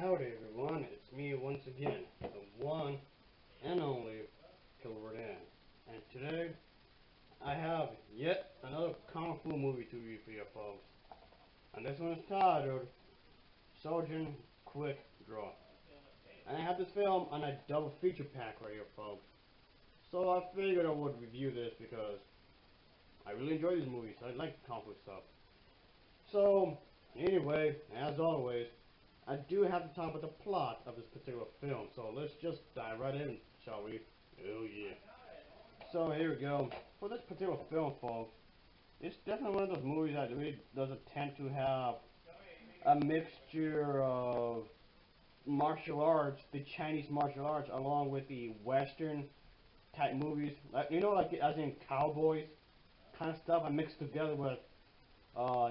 Howdy everyone, it's me once again, the one and only Kilverdan. And today, I have yet another Kung Fu movie to review for you folks. And this one is titled Shaolin Quick Draw. And I have this film on a double feature pack right here folks. So I figured I would review this because I really enjoy these movies. I like Kung Fu stuff. So, anyway, as always, I do have to talk about the plot of this particular film, so let's just dive right in, shall we? Oh yeah. So here we go. For this particular film, folks, it's definitely one of those movies that really does attempt to have a mixture of martial arts, the Chinese martial arts, along with the Western type movies. Like like as in cowboys kind of stuff, I mixed together with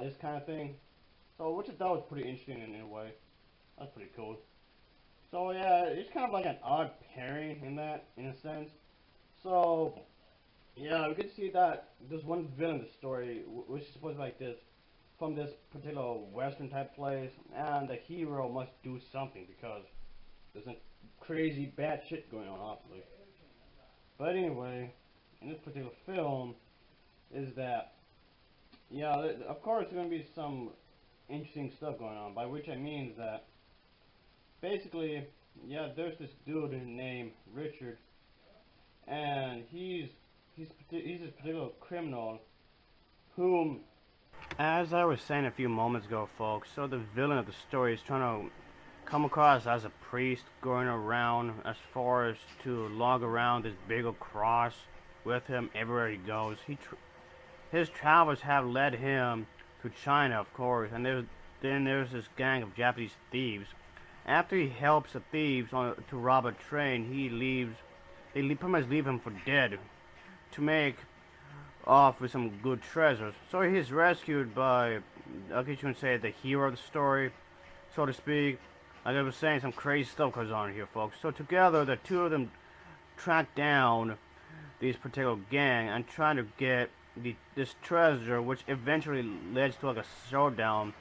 this kind of thing. So which I thought was pretty interesting in a way. That's pretty cool. So yeah, it's kind of like an odd pairing in a sense. So yeah, we can see that there's one villain in the story, which is supposed to be like this, from this particular Western type place, and the hero must do something because there's some crazy bad shit going on, obviously. But anyway, in this particular film, is that yeah, of course there's gonna be some interesting stuff going on. By which I mean is that basically, yeah, there's this dude named Richard, and he's this particular criminal, whom, as I was saying a few moments ago, folks. So the villain of the story is trying to come across as a priest, going around as far as to lug around this big old cross with him everywhere he goes. His travels have led him to China, of course, and then there's this gang of Japanese thieves. After he helps the thieves to rob a train, they pretty much leave him for dead to make off with some good treasures. So he's rescued by, I guess you can say, the hero of the story, so to speak. Like I was saying, some crazy stuff goes on here, folks. So together, the two of them track down this particular gang and trying to get this treasure, which eventually leads to like a showdown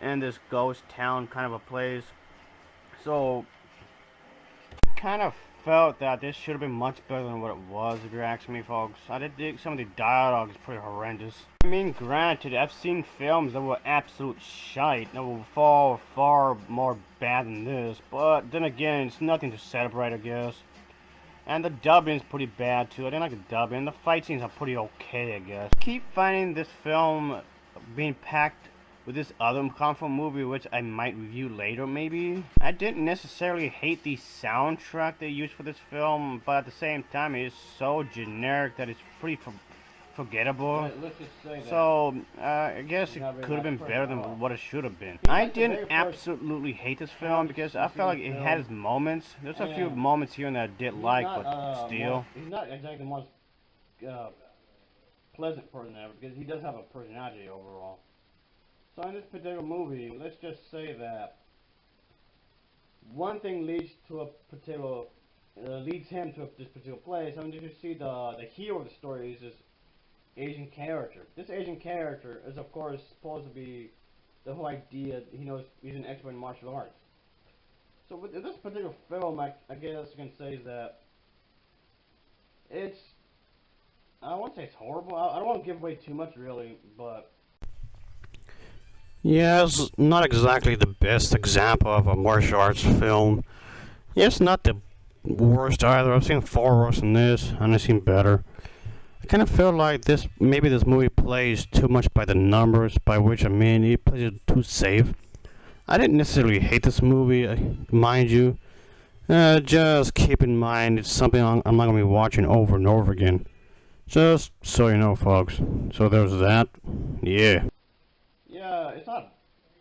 in this ghost town kind of a place. So, kind of felt that this should have been much better than what it was, if you ask me, folks. I did think some of the dialogue is pretty horrendous. I mean, granted, I've seen films that were absolute shite, that were far more bad than this, but then again, it's nothing to celebrate, I guess. And the dubbing's pretty bad, too. I didn't like the dubbing. The fight scenes are pretty okay, I guess. I keep finding this film being packed with this other Kung Fu movie, which I might review later, maybe. I didn't necessarily hate the soundtrack they used for this film, but at the same time, it is so generic that it's pretty forgettable. Let's just say that. So, I guess it could have been better than what it should have been. I didn't absolutely hate this film because I felt like it had its moments. There's a few moments here and there I did like, but still. He's not exactly the most pleasant person ever, because he does have a personality overall. So in this particular movie, let's just say that one thing leads to a particular, leads him to this particular place. I mean, you see the hero of the story is this Asian character. This Asian character is, of course, supposed to be the whole idea. He knows he's an expert in martial arts. So with this particular film, I guess you can say is that it's, I don't want to say it's horrible. I don't want to give away too much, really, but Yeah, it's not exactly the best example of a martial arts film. Yeah, it's not the worst either. I've seen far worse than this, and I've seen better. I kind of feel like maybe this movie plays too much by the numbers, by which I mean it plays it too safe. I didn't necessarily hate this movie, mind you. Just keep in mind it's something I'm not going to be watching over and over again. Just so you know, folks. So there's that. Yeah. yeah, it's not.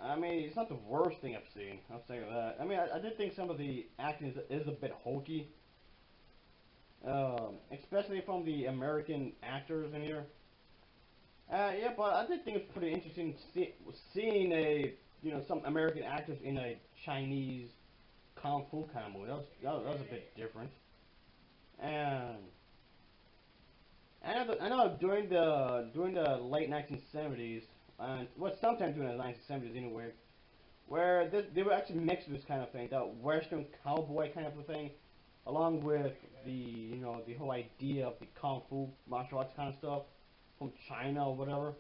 I mean, it's not the worst thing I've seen. I'll say that. I mean, I did think some of the acting is a bit hokey, especially from the American actors in here. Yeah, but I did think it's pretty interesting seeing some American actors in a Chinese kung fu kind of movie. That was a bit different. And I know during the late 1970s, well, sometime during the 1970s anyway, where they were actually mixed this kind of thing, that Western cowboy kind of a thing, along with the whole idea of the kung fu martial arts kind of stuff from China or whatever.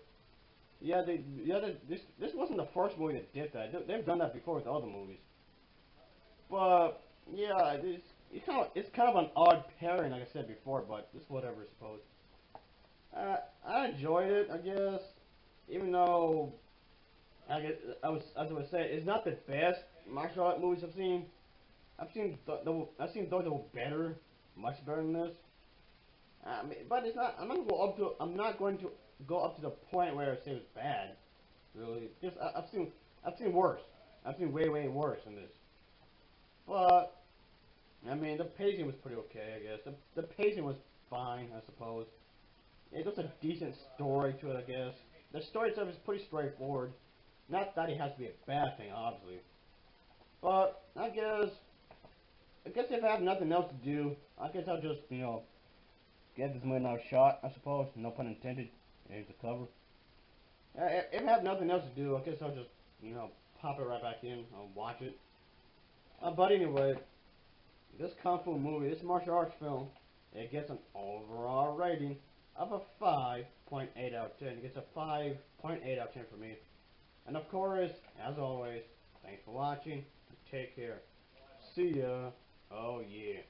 This wasn't the first movie that did that. They've done that before with other movies. But yeah, it's kind of an odd pairing, like I said before. But it's whatever, I suppose. I enjoyed it, I guess, even though I guess as I was saying, it's not the best martial art movies I've seen. I've seen those that were better, much better than this. I mean, but it's not. I'm not going to go up to the point where I say it's bad. Really, just I've seen worse. I've seen way worse than this. But I mean, the pacing was pretty okay. I guess the pacing was fine. I suppose it was a decent story to it. I guess the story itself is pretty straightforward. Not that it has to be a bad thing, obviously. But I guess if I have nothing else to do, I guess I'll just give this movie another shot. I suppose, no pun intended. Here's the cover. If I have nothing else to do, I guess I'll just pop it right back in and watch it. But anyway, this kung fu movie, this martial arts film, it gets an overall rating of a 5.8 out of 10. It gets a 5.8 out of 10 for me. And of course, as always, thanks for watching. Take care. See ya. Oh yeah.